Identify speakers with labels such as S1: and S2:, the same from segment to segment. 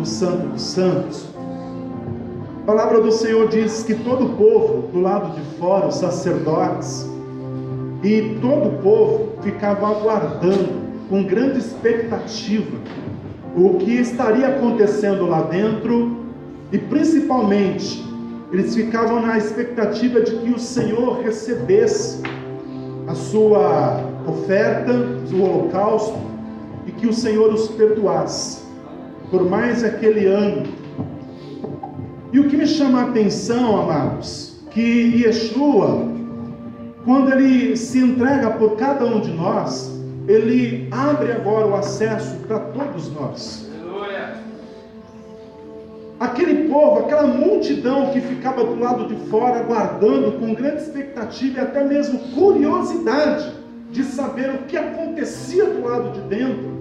S1: do Santo dos Santos. A palavra do Senhor diz que todo o povo, do lado de fora, os sacerdotes, e todo o povo ficava aguardando, com grande expectativa, o que estaria acontecendo lá dentro, e principalmente, eles ficavam na expectativa de que o Senhor recebesse a sua oferta, o holocausto, e que o Senhor os perdoasse, por mais aquele ano. E o que me chama a atenção, amados, que Yeshua, quando ele se entrega por cada um de nós, ele abre agora o acesso para todos nós. Aleluia. Aquele povo, aquela multidão que ficava do lado de fora, aguardando com grande expectativa e até mesmo curiosidade de saber o que acontecia do lado de dentro,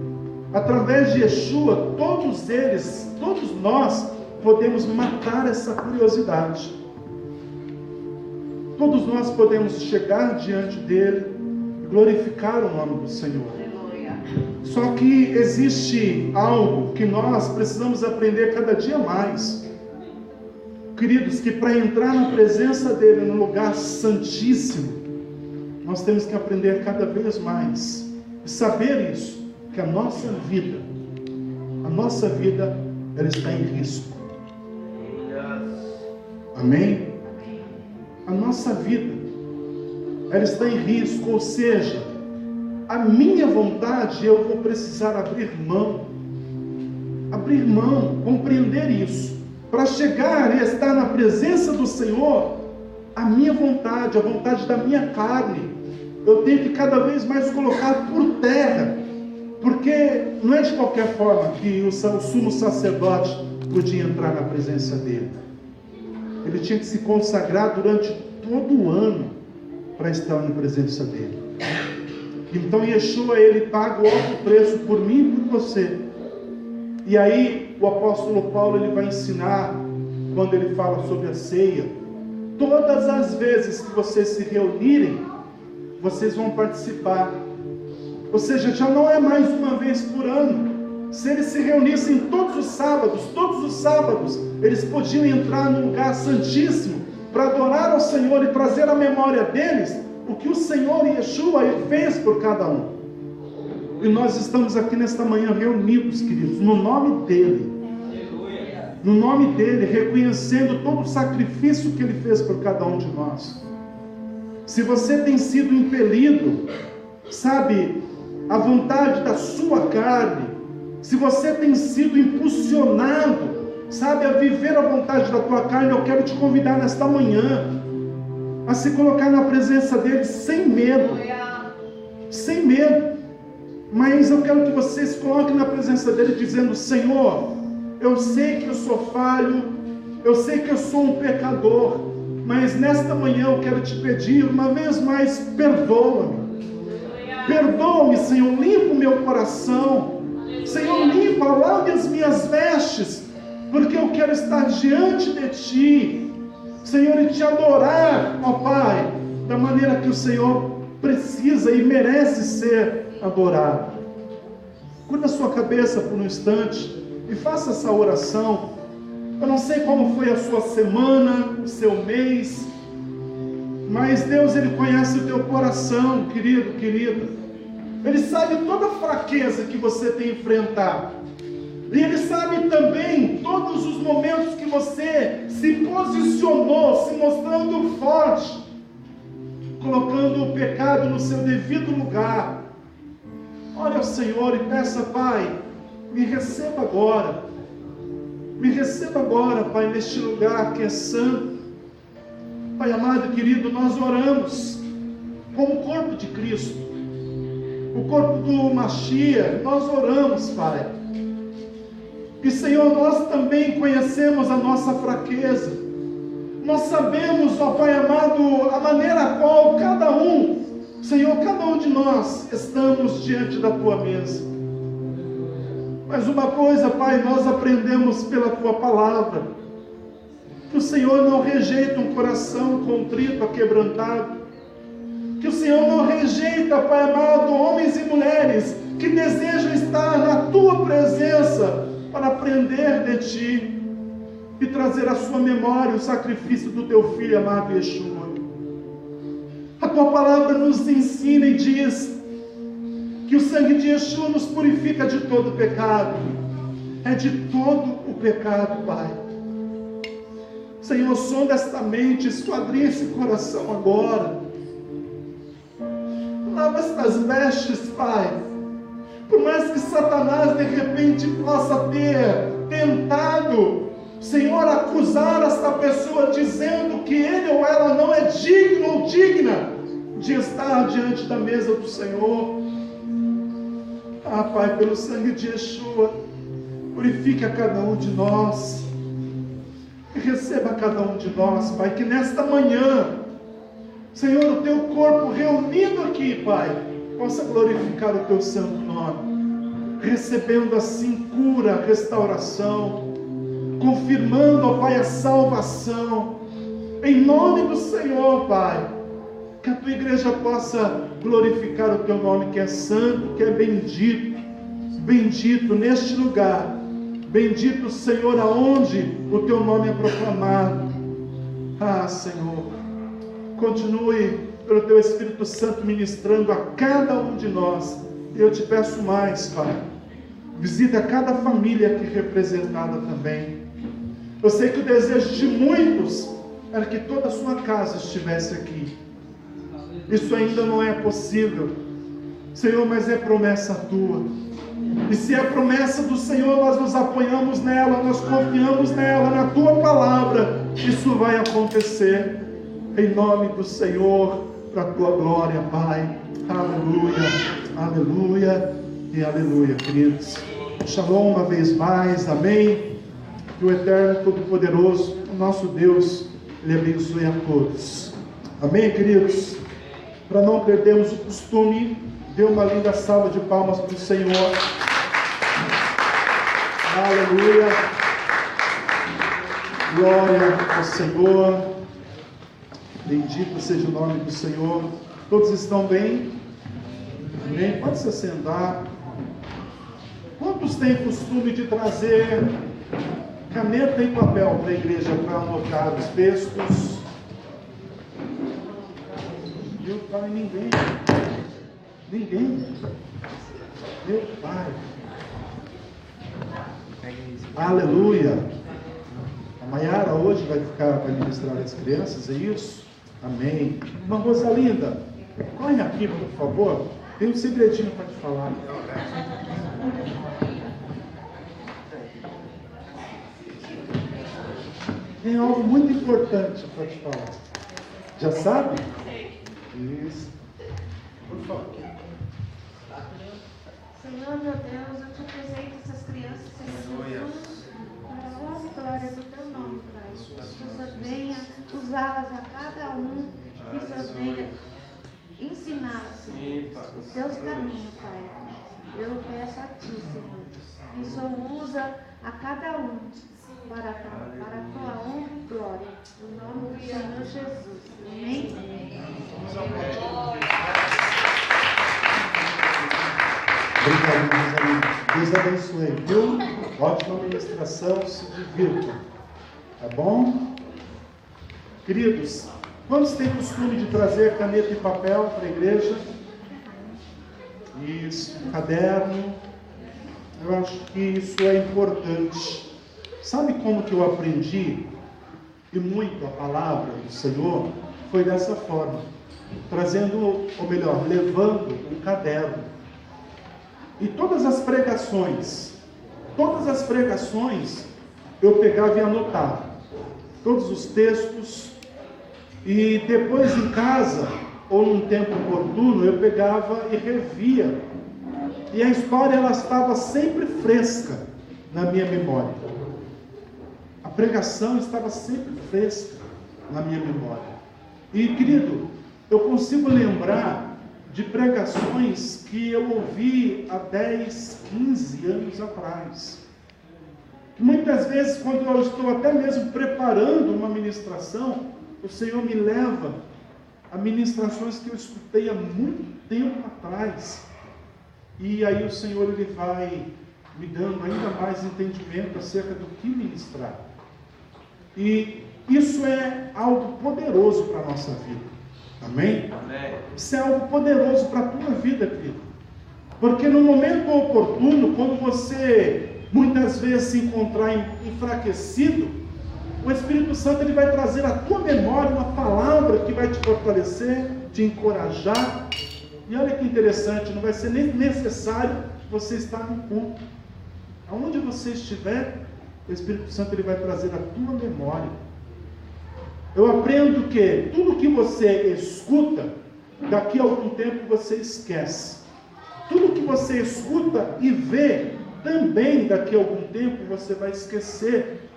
S1: através de Yeshua, todos eles, todos nós, podemos matar essa curiosidade. Todos nós podemos chegar diante dele e glorificar o nome do Senhor. Só que existe algo que nós precisamos aprender cada dia mais. Queridos, que para entrar na presença dele, no lugar santíssimo, nós temos que aprender cada vez mais. E saber isso, que a nossa vida, ela está em risco. Amém? A nossa vida, ela está em risco, ou seja, a minha vontade, eu vou precisar abrir mão, compreender isso, para chegar e estar na presença do Senhor. A minha vontade, a vontade da minha carne, eu tenho que cada vez mais colocar por terra, porque não é de qualquer forma que o sumo sacerdote podia entrar na presença dele. Ele tinha que se consagrar durante todo o ano para estar na presença dele. Então Yeshua, ele paga o alto preço por mim e por você. E aí o apóstolo Paulo, ele vai ensinar, quando ele fala sobre a ceia, todas as vezes que vocês se reunirem, vocês vão participar. Ou seja, já não é mais uma vez por ano. Se eles se reunissem todos os sábados, eles podiam entrar no lugar santíssimo para adorar ao Senhor e trazer à memória deles o que o Senhor Yeshua fez por cada um. E nós estamos aqui nesta manhã reunidos, queridos, no nome dele. No nome dele, reconhecendo todo o sacrifício que ele fez por cada um de nós. Se você tem sido impelido, sabe, à vontade da sua carne, se você tem sido impulsionado, sabe, a viver a vontade da tua carne, eu quero te convidar nesta manhã a se colocar na presença dele sem medo. Sem medo. Mas eu quero que você se coloque na presença dele dizendo: Senhor, eu sei que eu sou falho, eu sei que eu sou um pecador, mas nesta manhã eu quero te pedir uma vez mais, perdoa-me. Perdoa-me, Senhor, limpa o meu coração. Senhor, limpa, lave as minhas vestes, porque eu quero estar diante de Ti, Senhor, e Te adorar, ó Pai, da maneira que o Senhor precisa e merece ser adorado. Curva a sua cabeça por um instante e faça essa oração. Eu não sei como foi a sua semana, o seu mês, mas Deus, Ele conhece o teu coração, querido, querida. Ele sabe toda a fraqueza que você tem enfrentado. E Ele sabe também todos os momentos que você se posicionou, se mostrando forte, colocando o pecado no seu devido lugar. Olha ao Senhor e peça: Pai, me receba agora. Me receba agora, Pai, neste lugar que é santo. Pai amado e querido, nós oramos como o corpo de Cristo, o corpo do Mashiach. Nós oramos, Pai. E Senhor, nós também conhecemos a nossa fraqueza. Nós sabemos, ó Pai amado, a maneira a qual cada um, Senhor, cada um de nós estamos diante da Tua mesa. Mas uma coisa, Pai, nós aprendemos pela Tua palavra, que o Senhor não rejeita um coração contrito, aquebrantado, que o Senhor não rejeita, Pai amado, homens e mulheres que desejam estar na Tua presença, para aprender de Ti e trazer à sua memória o sacrifício do Teu Filho amado Yeshua. A Tua palavra nos ensina e diz que o sangue de Yeshua nos purifica de todo pecado. É de todo o pecado, Pai. Senhor, sonda esta mente, esquadrinha esse coração agora. Lava estas vestes, Pai. Por mais que Satanás de repente possa ter tentado, Senhor, acusar esta pessoa dizendo que ele ou ela não é digno ou digna de estar diante da mesa do Senhor. Ah, Pai, pelo sangue de Yeshua, purifique a cada um de nós. E receba cada um de nós, Pai, que nesta manhã, Senhor, o Teu corpo reunido aqui, Pai, possa glorificar o Teu santo nome, recebendo assim cura, restauração, confirmando, ó Pai, a salvação, em nome do Senhor, Pai, que a Tua igreja possa glorificar o Teu nome, que é santo, que é bendito, bendito neste lugar, bendito, Senhor, aonde o Teu nome é proclamado. Ah, Senhor, continue pelo Teu Espírito Santo ministrando a cada um de nós. Eu te peço mais, Pai, visita cada família aqui representada também. Eu sei que o desejo de muitos era que toda a sua casa estivesse aqui. Isso ainda não é possível, Senhor, mas é promessa Tua. E se é promessa do Senhor, nós nos apoiamos nela, nós confiamos nela, na Tua palavra. Isso vai acontecer, em nome do Senhor, para a Tua glória, Pai. Aleluia, aleluia e aleluia, queridos. Shalom uma vez mais, amém. Que o Eterno Todo-Poderoso, o nosso Deus, Ele abençoe a todos. Amém, queridos? Para não perdermos o costume, dê uma linda salva de palmas para o Senhor. Aleluia. Glória ao Senhor. Bendito seja o nome do Senhor. Todos estão bem? Amém? Pode se assentar. Quantos têm costume de trazer caneta e papel para a igreja para anotar os textos? Meu Pai, ninguém. Meu Pai. Aleluia. A Maiara hoje vai ministrar as crianças, é isso? Amém. Irmã Rosalinda, corre aqui, por favor. Tem um segredinho para te falar. Tem algo muito importante para te falar. Já sabe? Isso. Por favor.
S2: Senhor, meu Deus, eu te apresento essas crianças, Senhor Jesus, para a honra e glória do Teu nome, Pai. Que o Senhor venha usá-las a cada um, que o Senhor venha ensinar-se os Teus caminhos, Pai. Eu peço a Ti, Senhor, que o Senhor usa a cada um para a Tua honra e glória, no nome do Senhor Jesus. Amém?
S1: Obrigado, meus amigos. Deus abençoe, viu? Ótima ministração, se divirtam. Tá bom? Queridos, quantos têm costume de trazer caneta e papel para a igreja? Isso, caderno. Eu acho que isso é importante. Sabe como que eu aprendi? E muito a palavra do Senhor foi dessa forma. Trazendo, ou melhor, levando um caderno. E todas as pregações, eu pegava e anotava. Todos os textos. E depois em casa, ou num tempo oportuno, eu pegava e revia. E a história, ela estava sempre fresca na minha memória. A pregação estava sempre fresca na minha memória. E, querido, eu consigo lembrar de pregações que eu ouvi há 10, 15 anos atrás. Muitas vezes, quando eu estou até mesmo preparando uma ministração, o Senhor me leva a ministrações que eu escutei há muito tempo atrás. E aí o Senhor, Ele vai me dando ainda mais entendimento acerca do que ministrar. E isso é algo poderoso para a nossa vida. Amém?
S3: Amém.
S1: Isso é algo poderoso para a tua vida, querido. Porque no momento oportuno, quando você muitas vezes se encontrar enfraquecido, o Espírito Santo ele vai trazer à tua memória uma palavra que vai te fortalecer, te encorajar. E olha que interessante, não vai ser nem necessário você estar no culto. Aonde você estiver, o Espírito Santo ele vai trazer à tua memória. Eu aprendo que tudo que você escuta, daqui a algum tempo você esquece. Tudo que você escuta e vê, também daqui a algum tempo você vai esquecer.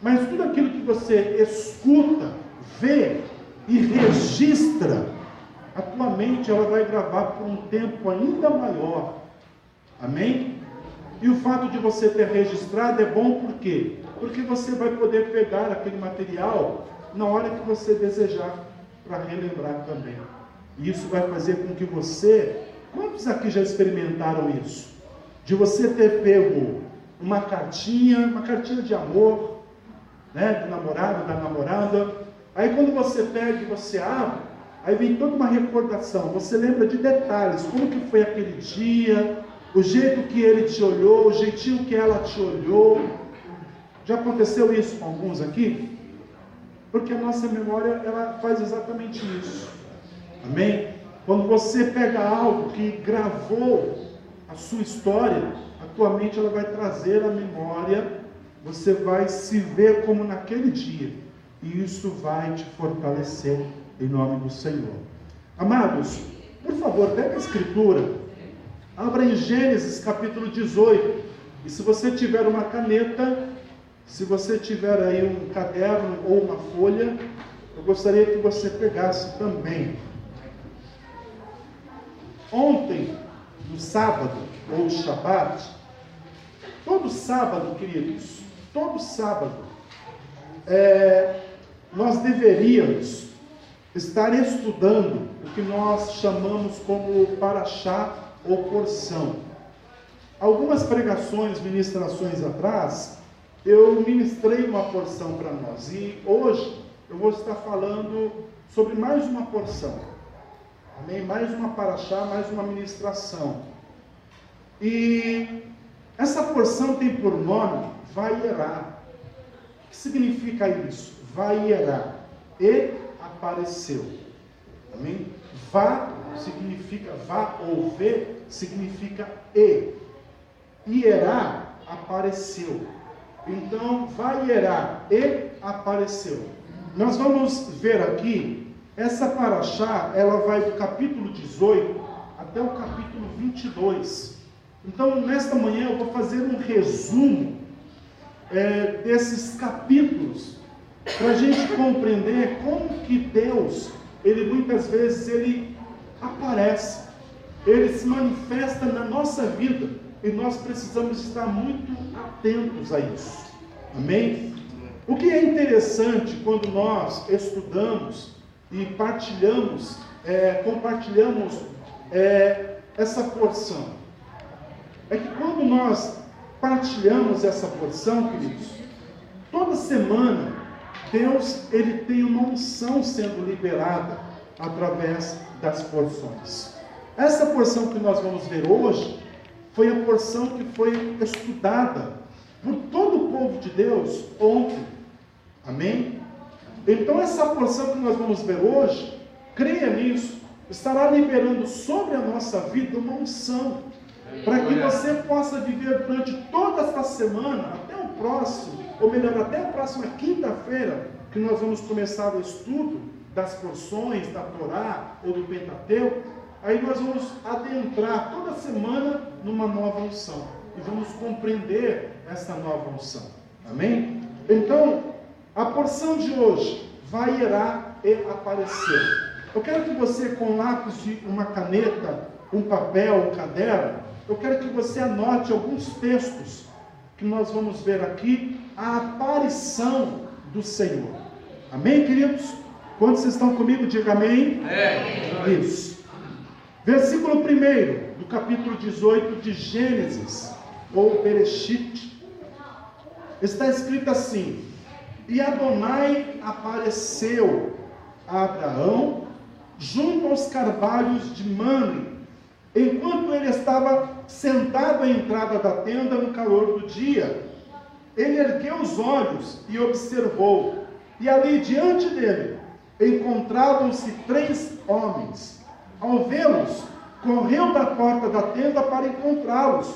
S1: Mas tudo aquilo que você escuta, vê e registra, a tua mente ela vai gravar por um tempo ainda maior. Amém? E o fato de você ter registrado é bom por quê? Porque você vai poder pegar aquele material na hora que você desejar, para relembrar também. E isso vai fazer com que você... Quantos aqui já experimentaram isso? De você ter pego uma cartinha de amor, né, do namorado, da namorada. Aí quando você pega e você abre, aí vem toda uma recordação. Você lembra de detalhes, como que foi aquele dia, o jeito que ele te olhou, o jeitinho que ela te olhou. Já aconteceu isso com alguns aqui? Porque a nossa memória, ela faz exatamente isso. Amém? Quando você pega algo que gravou a sua história, a tua mente ela vai trazer a memória, você vai se ver como naquele dia. E isso vai te fortalecer em nome do Senhor. Amados, por favor, pega a escritura, abra em Gênesis capítulo 18. E se você tiver uma caneta, se você tiver aí um caderno ou uma folha, eu gostaria que você pegasse também. Ontem, no sábado, ou Shabat, todo sábado, queridos, todo sábado, nós deveríamos estar estudando o que nós chamamos como paraxá ou porção. Algumas pregações, ministrações atrás, eu ministrei uma porção para nós. E hoje eu vou estar falando sobre mais uma porção. Amém? Mais uma paraxá, mais uma ministração. E essa porção tem por nome Vaierá. O que significa isso? Vaierá. E apareceu. Amém? Vá significa vá ou ver significa e. Ierá apareceu. Então, Vaierá e apareceu. Nós vamos ver aqui, essa paraxá, ela vai do capítulo 18 até o capítulo 22. Então, nesta manhã eu vou fazer um resumo desses capítulos, para a gente compreender como que Deus, Ele muitas vezes, Ele aparece, Ele se manifesta na nossa vida, e nós precisamos estar muito atentos a isso. Amém? O que é interessante quando nós estudamos e compartilhamos essa porção, é que quando nós partilhamos essa porção, queridos, toda semana Deus ele tem uma unção sendo liberada através das porções. Essa porção que nós vamos ver hoje foi a porção que foi estudada por todo o povo de Deus ontem. Amém? Então essa porção que nós vamos ver hoje, creia nisso, estará liberando sobre a nossa vida uma unção, para que você possa viver durante toda esta semana, até o próximo, ou melhor, até a próxima quinta-feira, que nós vamos começar o estudo das porções da Torá ou do Pentateuco. Aí nós vamos adentrar toda semana numa nova unção, e vamos compreender essa nova unção. Amém? Então, a porção de hoje, Vaierá e apareceu. Eu quero que você, com lápis e uma caneta, um papel, um caderno, eu quero que você anote alguns textos que nós vamos ver aqui, a aparição do Senhor. Amém, queridos? Quantos estão comigo, diga amém. Isso. Versículo 1 do capítulo 18 de Gênesis. ou Bereshit, está escrito assim: e Adonai apareceu a Abraão junto aos carvalhos de Mamre, enquanto ele estava sentado à entrada da tenda no calor do dia. Ele ergueu os olhos e observou, e ali diante dele encontravam-se 3 homens. Ao vê-los, correu da porta da tenda para encontrá-los,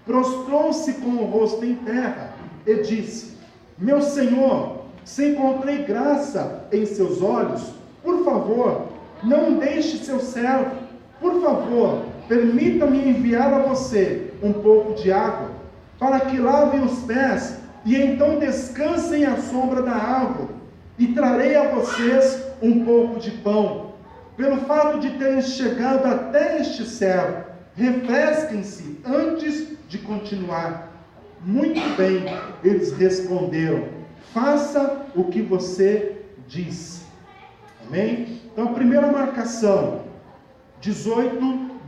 S1: prostrou-se com o rosto em terra e disse: meu senhor, se encontrei graça em seus olhos, por favor, não deixe seu servo. Por favor, permita-me enviar a você um pouco de água, para que lavem os pés e então descansem à sombra da árvore, e trarei a vocês um pouco de pão. Pelo fato de terem chegado até este servo, refresquem-se antes de continuar. Muito bem, eles responderam, faça o que você diz. Amém? Então a primeira marcação, 18,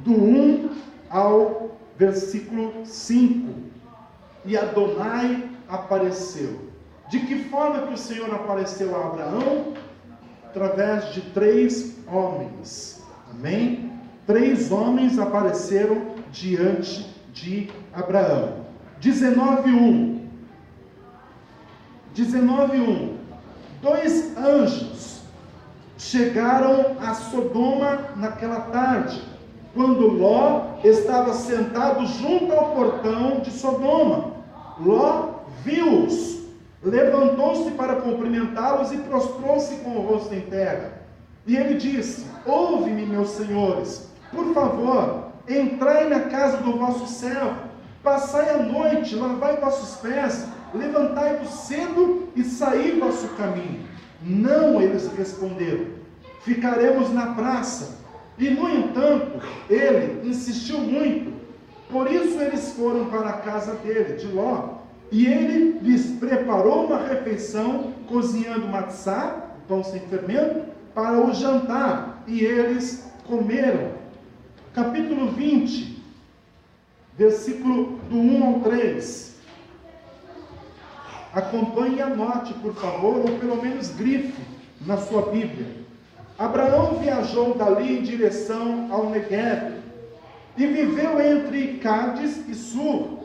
S1: do 1 ao versículo 5. E Adonai apareceu. De que forma que o Senhor apareceu a Abraão? Através de 3 homens. Amém? 3 homens apareceram diante de Abraão. 19:1. 19:1. 2 anjos chegaram a Sodoma naquela tarde, quando Ló estava sentado junto ao portão de Sodoma. Ló viu-os, levantou-se para cumprimentá-los e prostrou-se com o rosto em terra. E ele disse: ouve-me, meus senhores, por favor, entrai na casa do vosso servo, passai a noite, lavai vossos pés, levantai-vos cedo e saí vosso caminho. Não, eles responderam, ficaremos na praça. E no entanto, ele insistiu muito. Por isso eles foram para a casa dele, de Ló, e ele lhes preparou uma refeição, cozinhando matzá, pão sem fermento, para o jantar, e eles comeram. Capítulo 20, versículo do 1 ao 3. Acompanhe e anote, por favor, ou pelo menos grife na sua Bíblia. Abraão viajou dali em direção ao Negueb, e viveu entre Cádiz e Sur.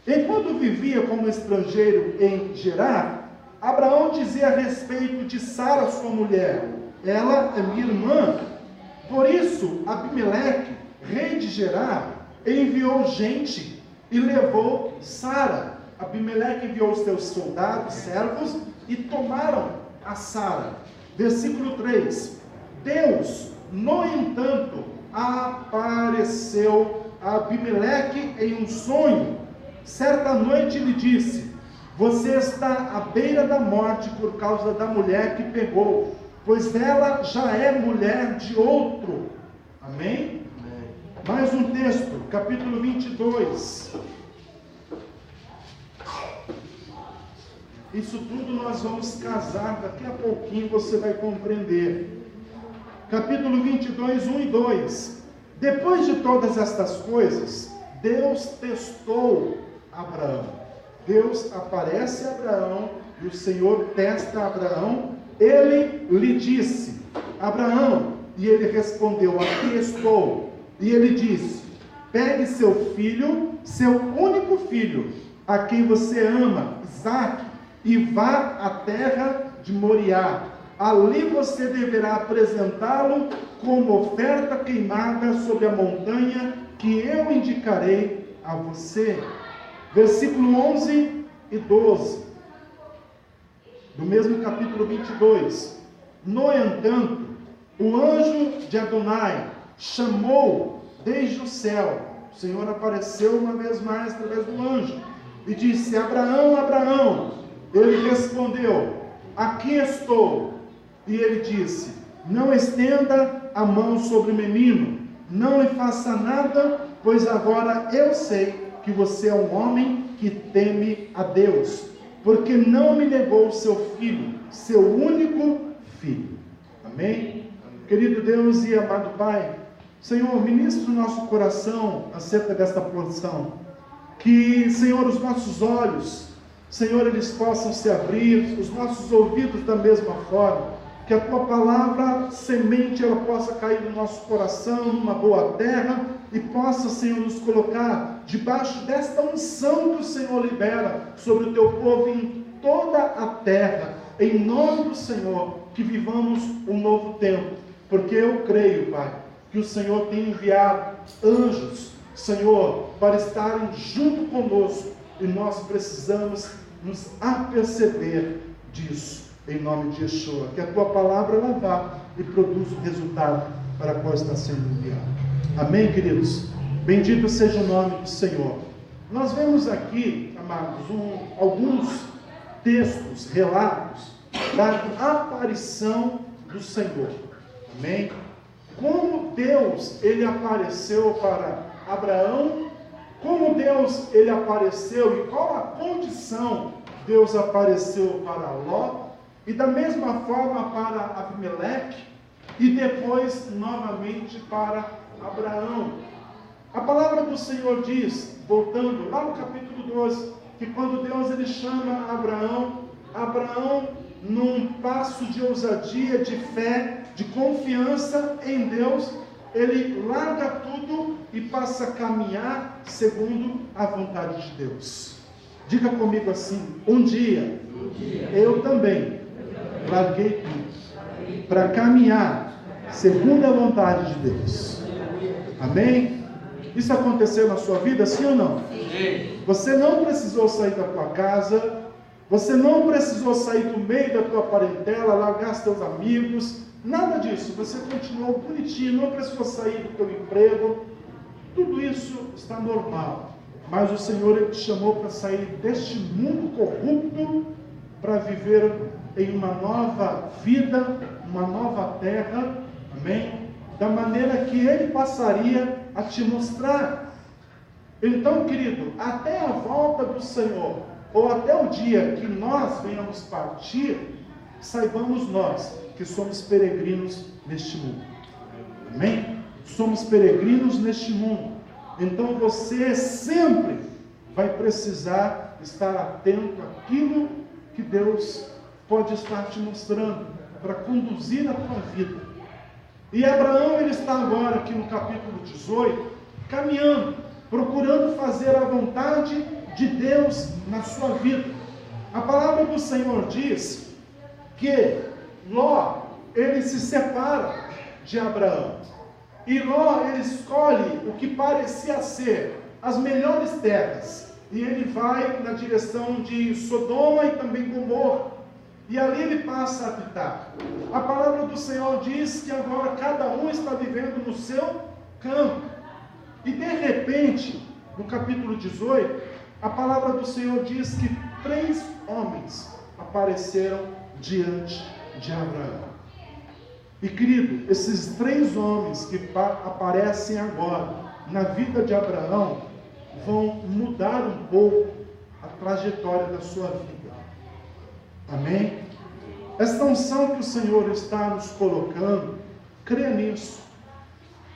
S1: Enquanto vivia como estrangeiro em Gerar, Abraão dizia a respeito de Sara, sua mulher: ela é minha irmã. Por isso, Abimeleque, rei de Gerar, enviou gente e levou Sara. Abimeleque enviou os seus soldados, servos, e tomaram a Sara. Versículo 3. Deus, no entanto, apareceu a Abimeleque em um sonho. Certa noite lhe disse: você está à beira da morte por causa da mulher que pegou, pois ela já é mulher de outro. Amém? Amém. Mais um texto, capítulo 22. Isso tudo nós vamos casar, daqui a pouquinho você vai compreender. Capítulo 22, 1 e 2. Depois de todas estas coisas, Deus testou Abraão. Deus aparece a Abraão e o Senhor testa Abraão. Ele lhe disse: Abraão, e ele respondeu: aqui estou. E ele disse: pegue seu filho, seu único filho, a quem você ama, Isaque, e vá à terra de Moriá. Ali você deverá apresentá-lo como oferta queimada sobre a montanha que eu indicarei a você. Versículo 11 e 12, do mesmo capítulo 22. No entanto, o anjo de Adonai chamou desde o céu. O Senhor apareceu uma vez mais através do anjo e disse: Abraão, Abraão. Ele respondeu: aqui estou. E ele disse: não estenda a mão sobre o menino, não lhe faça nada, pois agora eu sei que você é um homem que teme a Deus, porque não me negou seu filho, seu único filho. Amém? Querido Deus e amado Pai, Senhor, ministra o nosso coração acerca desta porção. Que, Senhor, os nossos olhos, Senhor, eles possam se abrir, os nossos ouvidos da mesma forma, que a Tua palavra, semente, ela possa cair no nosso coração, numa boa terra, e possa, Senhor, nos colocar debaixo desta unção que o Senhor libera sobre o Teu povo em toda a terra, em nome do Senhor, que vivamos um novo tempo, porque eu creio, Pai, que o Senhor tem enviado anjos, Senhor, para estarem junto conosco, e nós precisamos nos aperceber disso, em nome de Yeshua, que a Tua palavra ela vá e produza o resultado para qual está sendo enviado. Amém, queridos? Bendito seja o nome do Senhor. Nós vemos aqui, amados, alguns textos, relatos da aparição do Senhor. Amém? Como Deus, ele apareceu para Abraão, como Deus, ele apareceu e qual a condição Deus apareceu para Ló, e da mesma forma para Abimeleque, e depois novamente para Abraão. A palavra do Senhor diz, voltando lá no capítulo 12, que quando Deus ele chama Abraão num passo de ousadia, de fé, de confiança em Deus, ele larga tudo e passa a caminhar segundo a vontade de Deus. Diga comigo assim: um dia eu também larguei tudo para caminhar segundo a vontade de Deus. Amém? Isso aconteceu na sua vida, sim ou não? Sim. Você não precisou sair da tua casa, você não precisou sair do meio da tua parentela, largar seus amigos, nada disso. Você continuou bonitinho, não precisou sair do teu emprego. Tudo isso está normal. Mas o Senhor ele te chamou para sair deste mundo corrupto, para viver em uma nova vida, uma nova terra, amém? Da maneira que Ele passaria a te mostrar. Então, querido, até a volta do Senhor, ou até o dia que nós venhamos partir, saibamos nós que somos peregrinos neste mundo. Amém? Somos peregrinos neste mundo. Então você sempre vai precisar estar atento àquilo que Deus pode estar te mostrando para conduzir a tua vida. E Abraão ele está agora aqui no capítulo 18, caminhando, procurando fazer a vontade de Deus na sua vida. A palavra do Senhor diz que Ló, ele se separa de Abraão. E Ló, ele escolhe o que parecia ser as melhores terras. E ele vai na direção de Sodoma e também Gomorra. E ali ele passa a habitar. A palavra do Senhor diz que agora cada um está vivendo no seu campo. E de repente, no capítulo 18, a palavra do Senhor diz que 3 homens apareceram diante de Abraão. E querido, esses 3 homens que aparecem agora na vida de Abraão vão mudar um pouco a trajetória da sua vida. Amém? Esta unção que o Senhor está nos colocando, crê nisso.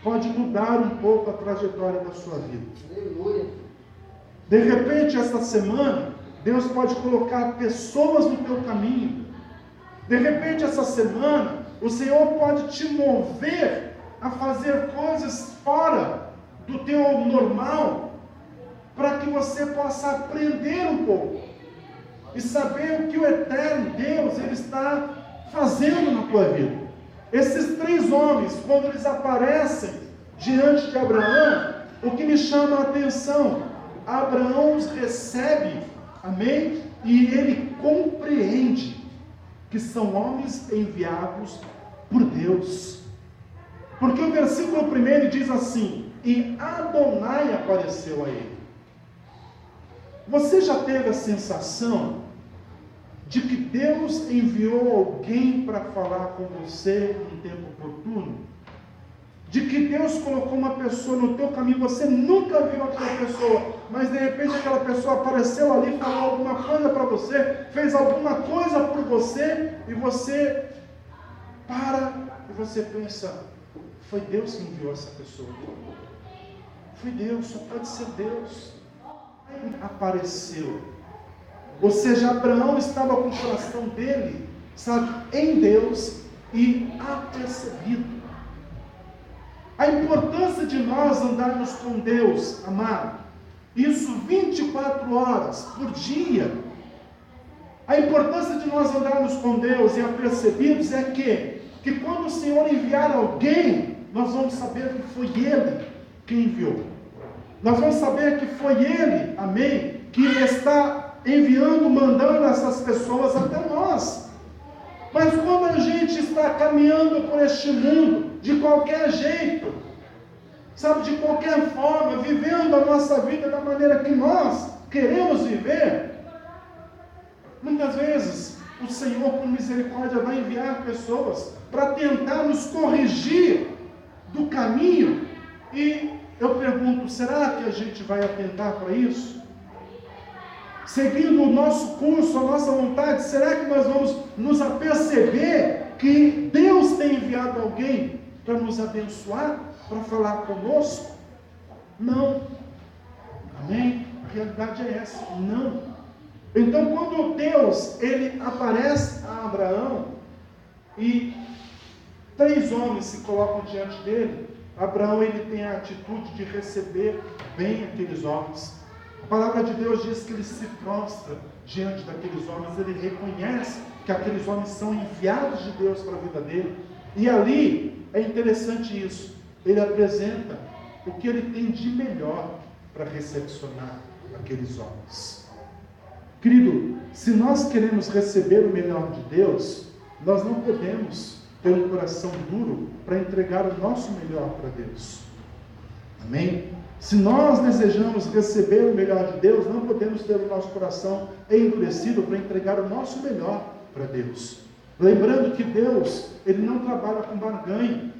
S1: Pode mudar um pouco a trajetória da sua vida. De repente, esta semana, Deus pode colocar pessoas no teu caminho. De repente, essa semana, o Senhor pode te mover a fazer coisas fora do teu normal, para que você possa aprender um pouco e saber o que o eterno Deus ele está fazendo na tua vida. Esses 3 homens, quando eles aparecem diante de Abraão, o que me chama a atenção, Abraão os recebe, amém? E ele compreende que são homens enviados por Deus. Porque o versículo 1 diz assim: e Adonai apareceu a ele. Você já teve a sensação de que Deus enviou alguém para falar com você em tempo oportuno? De que Deus colocou uma pessoa no teu caminho, você nunca viu aquela pessoa, mas de repente aquela pessoa apareceu ali, falou alguma coisa para você, fez alguma coisa por você, e você para e você pensa: foi Deus que enviou essa pessoa. Foi Deus, só pode ser Deus. apareceu. Ou seja, Abraão estava com o coração dele, sabe, em Deus e apercebido. A importância de nós andarmos com Deus, amado, isso 24 horas por dia. A importância de nós andarmos com Deus e apercebidos é que quando o Senhor enviar alguém, nós vamos saber que foi Ele quem enviou. Nós vamos saber que foi Ele, amém, que está enviando, mandando essas pessoas até nós. Mas quando a gente está caminhando por este mundo, de qualquer jeito, sabe, de qualquer forma, vivendo a nossa vida da maneira que nós queremos viver, muitas vezes o Senhor, com misericórdia, vai enviar pessoas para tentar nos corrigir do caminho. E eu pergunto, será que a gente vai atentar para isso? Seguindo o nosso curso, a nossa vontade, será que nós vamos nos aperceber que Deus tem enviado alguém para nos abençoar, para falar conosco? Não. Amém? A realidade é essa. Não. Então, quando Deus, ele aparece a Abraão e 3 homens se colocam diante dele, Abraão, ele tem a atitude de receber bem aqueles homens. A palavra de Deus diz que ele se prostra diante daqueles homens, ele reconhece que aqueles homens são enviados de Deus para a vida dele. E ali, é interessante isso, ele apresenta o que ele tem de melhor para recepcionar aqueles homens. Querido, se nós queremos receber o melhor de Deus, nós não podemos ter um coração duro para entregar o nosso melhor para Deus. Amém? Se nós desejamos receber o melhor de Deus, não podemos ter o nosso coração endurecido para entregar o nosso melhor para Deus. Lembrando que Deus, ele não trabalha com barganha.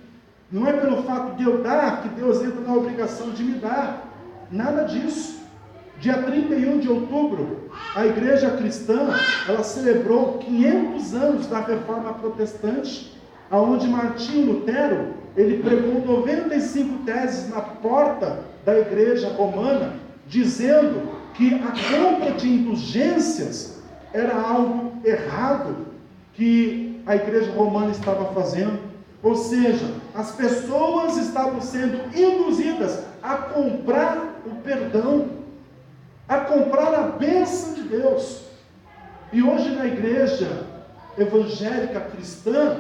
S1: Não é pelo fato de eu dar que Deus entra na obrigação de me dar. Nada disso. Dia 31 de outubro, a igreja cristã, ela celebrou 500 anos da Reforma Protestante, onde Martinho Lutero, ele pregou 95 teses na porta da igreja romana, dizendo que a compra de indulgências era algo errado que a igreja romana estava fazendo. Ou seja, as pessoas estavam sendo induzidas a comprar o perdão, a comprar a bênção de Deus. E hoje na igreja evangélica cristã,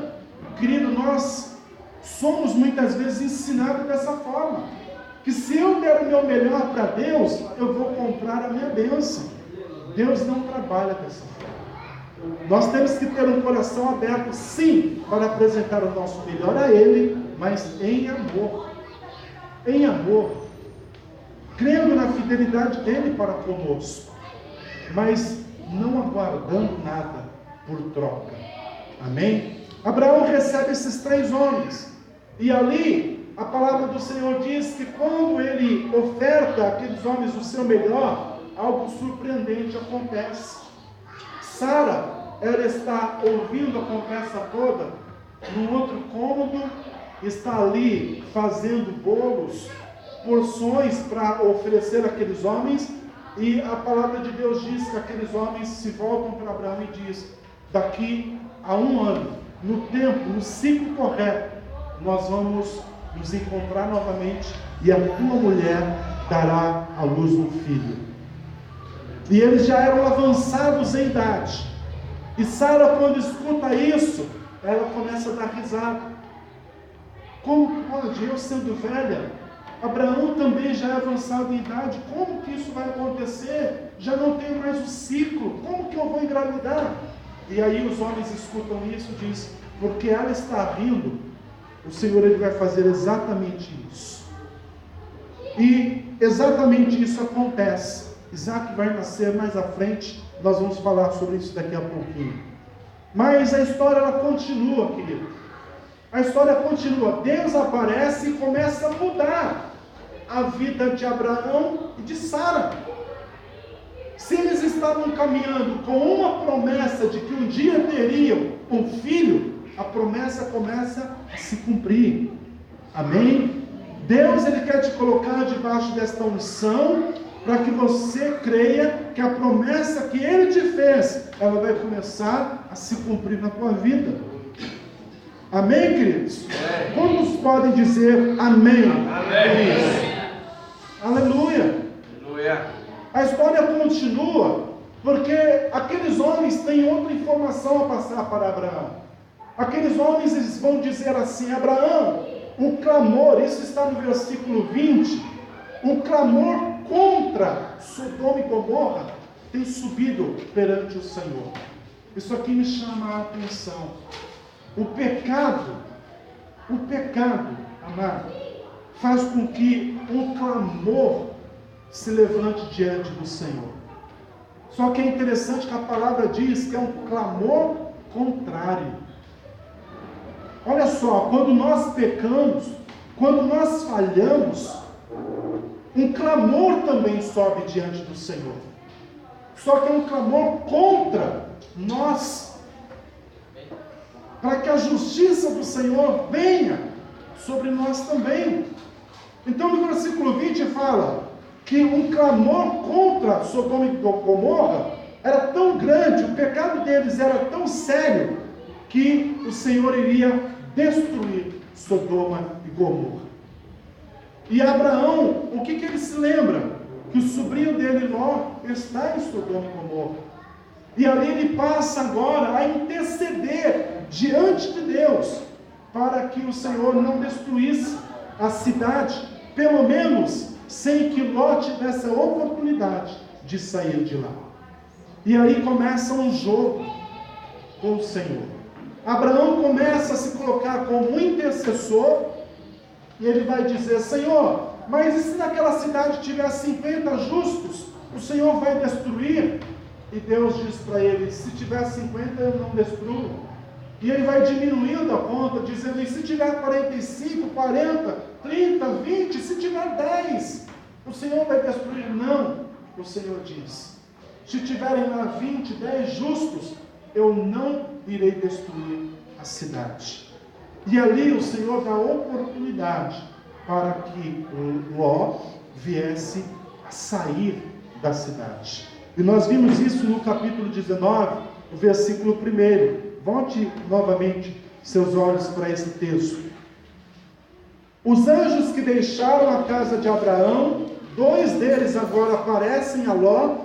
S1: querido, nós somos muitas vezes ensinados dessa forma, que se eu der o meu melhor para Deus, eu vou comprar a minha bênção. Deus não trabalha dessa forma. Nós temos que ter um coração aberto, sim, para apresentar o nosso melhor a Ele, mas em amor. Em amor. Crendo na fidelidade dEle para conosco, mas não aguardando nada por troca. Amém? Abraão recebe esses 3 homens, e ali a palavra do Senhor diz que quando ele oferta àqueles homens o seu melhor, algo surpreendente acontece. Sara, ela está ouvindo a conversa toda, num outro cômodo, está ali fazendo bolos, porções para oferecer àqueles homens, e a palavra de Deus diz que aqueles homens se voltam para Abraão e diz: daqui a 1 ano, no tempo, no ciclo correto, nós vamos nos encontrar novamente e a tua mulher dará à luz um filho. E eles já eram avançados em idade, e Sara, quando escuta isso, ela começa a dar risada. Como pode, eu sendo velha, Abraão também já é avançado em idade, como que isso vai acontecer? Já não tenho mais o ciclo, como que eu vou engravidar? E aí os homens escutam isso e dizem: porque ela está rindo, o Senhor, ele vai fazer exatamente isso. E exatamente isso acontece. Isaac vai nascer mais à frente, nós vamos falar sobre isso daqui a pouquinho. Mas a história, ela continua, querido. A história continua. Deus aparece e começa a mudar a vida de Abraão e de Sara. Se eles estavam caminhando com uma promessa de que um dia teriam um filho, a promessa começa a se cumprir. Amém? Deus, ele quer te colocar debaixo desta unção para que você creia que a promessa que Ele te fez, ela vai começar a se cumprir na tua vida. Amém, queridos? Quantos podem dizer amém? Amém. Aleluia. Aleluia. A história continua, porque aqueles homens têm outra informação a passar para Abraão. Aqueles homens, eles vão dizer assim: Abraão, um clamor, isso está no versículo 20, um clamor contra Sodoma e Gomorra tem subido perante o Senhor. Isso aqui me chama a atenção. O pecado, amado, faz com que um clamor se levante diante do Senhor. Só que é interessante que a palavra diz que é um clamor contrário. Olha só, quando nós pecamos, quando nós falhamos, um clamor também sobe diante do Senhor. Só que é um clamor contra nós, para que a justiça do Senhor venha sobre nós também. Então no versículo 20 fala que um clamor contra Sodoma e Gomorra era tão grande, o pecado deles era tão sério, que o Senhor iria destruir Sodoma e Gomorra. E Abraão, o que ele se lembra? Que o sobrinho dele, Ló, está em Sodoma e Gomorra. E ali ele passa agora a interceder diante de Deus, para que o Senhor não destruísse a cidade, pelo menos sem que Ló tivesse a oportunidade de sair de lá. E aí começa um jogo com o Senhor. Abraão começa a se colocar como um intercessor, e ele vai dizer: Senhor, mas e se naquela cidade tiver 50 justos, o Senhor vai destruir? E Deus diz para ele: se tiver 50 eu não destruo. E ele vai diminuindo a conta, dizendo: e se tiver 45, 40, 30, 20, se tiver 10, o Senhor vai destruir? Não, o Senhor diz: se tiverem lá 20, 10 justos, eu não irei destruir a cidade. E ali o Senhor dá oportunidade para que Ló viesse a sair da cidade. E nós vimos isso no capítulo 19, no versículo 1. Volte novamente seus olhos para esse texto. Os anjos que deixaram a casa de Abraão, 2 deles agora aparecem a Ló.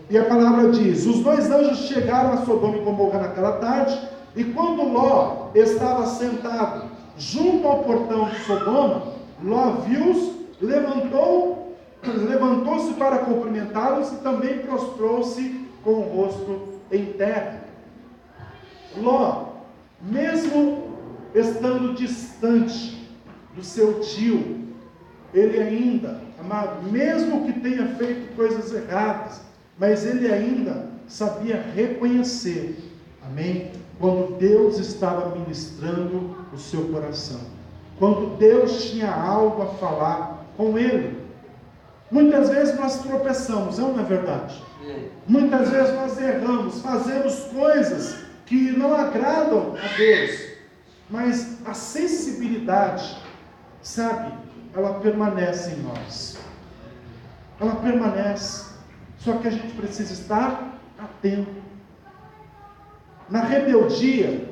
S1: E a palavra diz: os 2 anjos chegaram a Sodoma e Gomorra naquela tarde, e quando Ló estava sentado junto ao portão de Sodoma, Ló viu-os, levantou-se para cumprimentá-los e também prostrou-se com o rosto em terra. Ló, mesmo estando distante do seu tio, ele ainda, amado, mesmo que tenha feito coisas erradas, mas ele ainda sabia reconhecer, amém? Quando Deus estava ministrando o seu coração, quando Deus tinha algo a falar com ele. Muitas vezes nós tropeçamos, não é verdade? Muitas vezes nós erramos, fazemos coisas que não agradam a Deus, mas a sensibilidade, sabe, ela permanece em nós. Ela permanece, só que a gente precisa estar atento. Na rebeldia,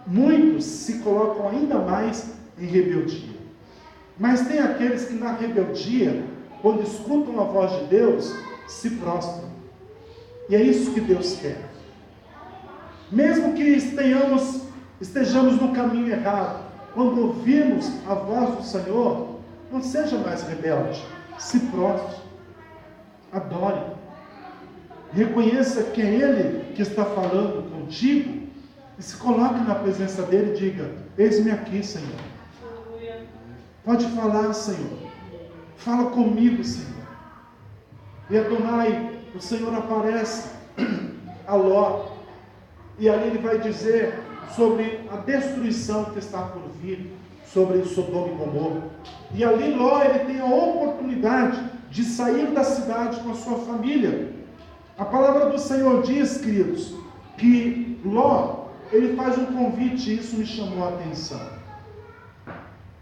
S1: muitos se colocam ainda mais em rebeldia. Mas tem aqueles que na rebeldia, quando escutam a voz de Deus, se prostram. E é isso que Deus quer. Mesmo que estejamos no caminho errado, quando ouvirmos a voz do Senhor, não seja mais rebelde, se prostre, adore, reconheça que é Ele que está falando contigo, e se coloque na presença dEle e diga: eis-me aqui, Senhor. Pode falar, Senhor. Fala comigo, Senhor. E Adonai, o Senhor aparece a Ló, e ali ele vai dizer sobre a destruição que está por vir sobre Sodoma e Gomorra. E ali Ló, ele tem a oportunidade de sair da cidade com a sua família. A palavra do Senhor diz, queridos, que Ló, ele faz um convite, e isso me chamou a atenção.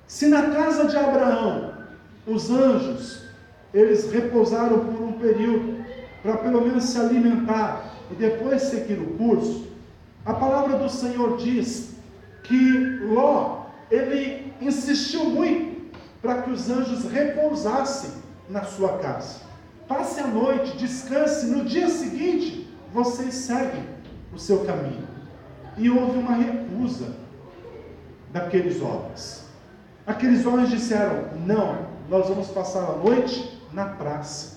S1: Se na casa de Abraão, os anjos eles repousaram por um período, para pelo menos se alimentar, e depois seguir o curso. A palavra do Senhor diz que Ló, ele insistiu muito para que os anjos repousassem na sua casa. Passe a noite, descanse, no dia seguinte, vocês seguem o seu caminho. E houve uma recusa daqueles homens. Aqueles homens disseram: não, nós vamos passar a noite na praça.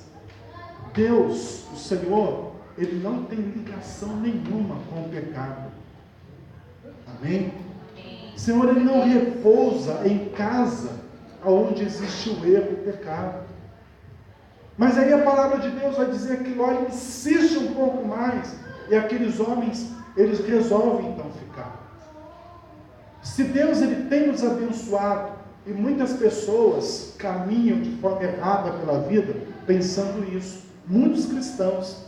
S1: Deus, o Senhor, Ele não tem ligação nenhuma com o pecado. Amém? O Senhor, Ele não repousa em casa onde existe o erro e o pecado. Mas aí a palavra de Deus vai dizer que Ló insiste um pouco mais, e aqueles homens, eles resolvem então ficar. Se Deus, Ele tem nos abençoado, e muitas pessoas caminham de forma errada pela vida, pensando isso, muitos cristãos,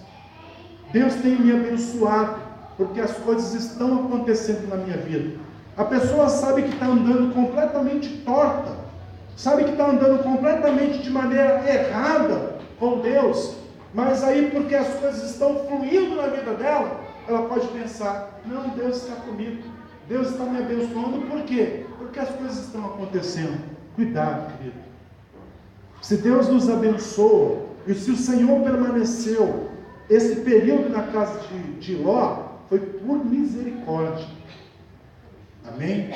S1: Deus tem me abençoado, porque as coisas estão acontecendo na minha vida. A pessoa sabe que está andando completamente torta, sabe que está andando completamente de maneira errada com Deus, mas aí porque as coisas estão fluindo na vida dela, ela pode pensar: não, Deus está comigo, Deus está me abençoando. Por quê? Porque as coisas estão acontecendo. Cuidado, querido. Se Deus nos abençoa, e se o Senhor permaneceu esse período na casa de Ló, foi por misericórdia. Amém?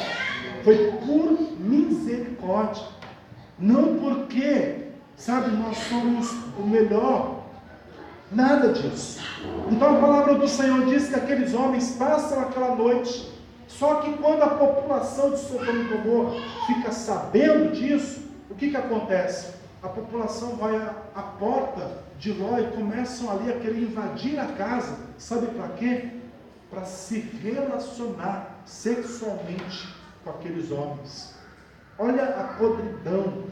S1: Foi por misericórdia. Não porque, sabe, nós somos o melhor. Nada disso. Então a palavra do Senhor diz que aqueles homens passam aquela noite. Só que quando a população de Sodoma e Gomorra fica sabendo disso, o que acontece? A população vai à porta de Ló e começam ali a querer invadir a casa. Sabe para quê? Para se relacionar sexualmente com aqueles homens. Olha a podridão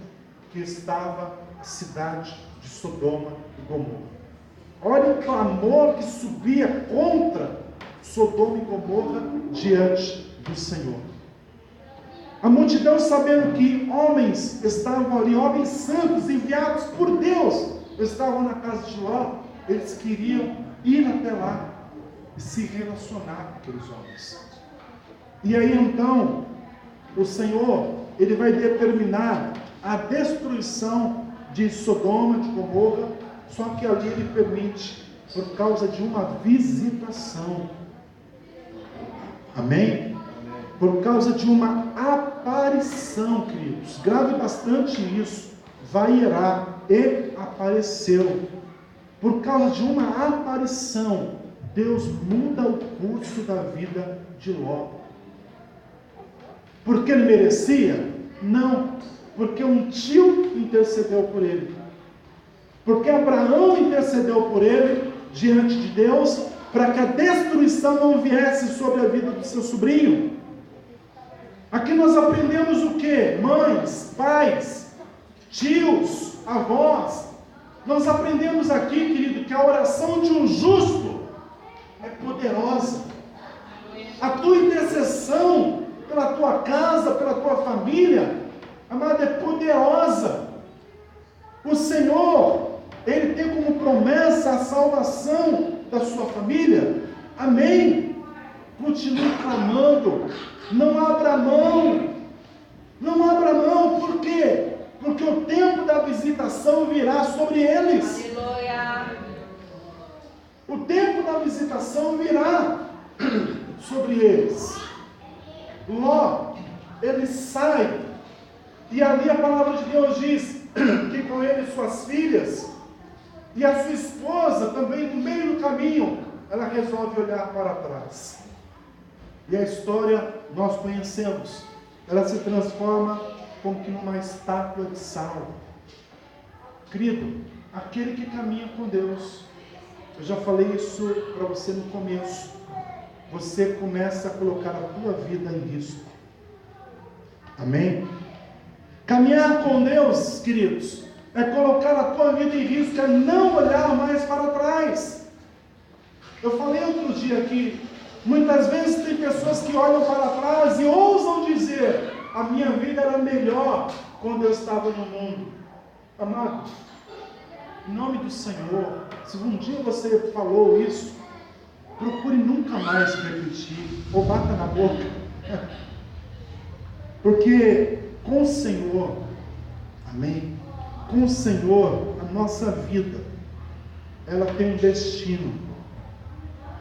S1: que estava a cidade de Sodoma e Gomorra. Olha o clamor que subia contra Sodoma e Gomorra diante do Senhor. A multidão, sabendo que homens estavam ali, homens santos enviados por Deus, estavam na casa de Ló, eles queriam ir até lá e se relacionar com aqueles homens. E aí então, o Senhor, Ele vai determinar a destruição de Sodoma, de Gomorra, só que ali Ele permite, por causa de uma visitação. Amém? Por causa de uma aparição, queridos. Grave bastante isso. Vairá, e apareceu. Por causa de uma aparição, Deus muda o curso da vida de Ló. Porque ele merecia? Não. Porque um tio intercedeu por ele. Porque Abraão intercedeu por ele diante de Deus, para que a destruição não viesse sobre a vida do seu sobrinho. Aqui nós aprendemos o que? Mães, pais, tios, avós. Nós aprendemos aqui, querido, que a oração de um justo é poderosa. A tua intercessão pela tua casa, pela tua família, amada, é poderosa. O Senhor, Ele tem como promessa a salvação da sua família. Amém? Continue clamando. Não abra mão. Não abra mão. Por quê? Porque o tempo da visitação virá sobre eles. Aleluia. O tempo da visitação virá sobre eles. Ló, ele sai. E ali a palavra de Deus diz que com ele suas filhas e a sua esposa também, no meio do caminho, ela resolve olhar para trás. E a história nós conhecemos. Ela se transforma como que numa estátua de sal. Querido, aquele que caminha com Deus, eu já falei isso para você no começo, você começa a colocar a tua vida em risco. Amém? Caminhar com Deus, queridos, é colocar a tua vida em risco, é não olhar mais para trás. Eu falei outro dia aqui, muitas vezes tem pessoas que olham para trás e ousam dizer: a minha vida era melhor quando eu estava no mundo. Amado, Em nome do Senhor, se um dia você falou isso, procure nunca mais repetir, ou bata na boca. Porque com o Senhor, amém? Com o Senhor, a nossa vida, ela tem um destino.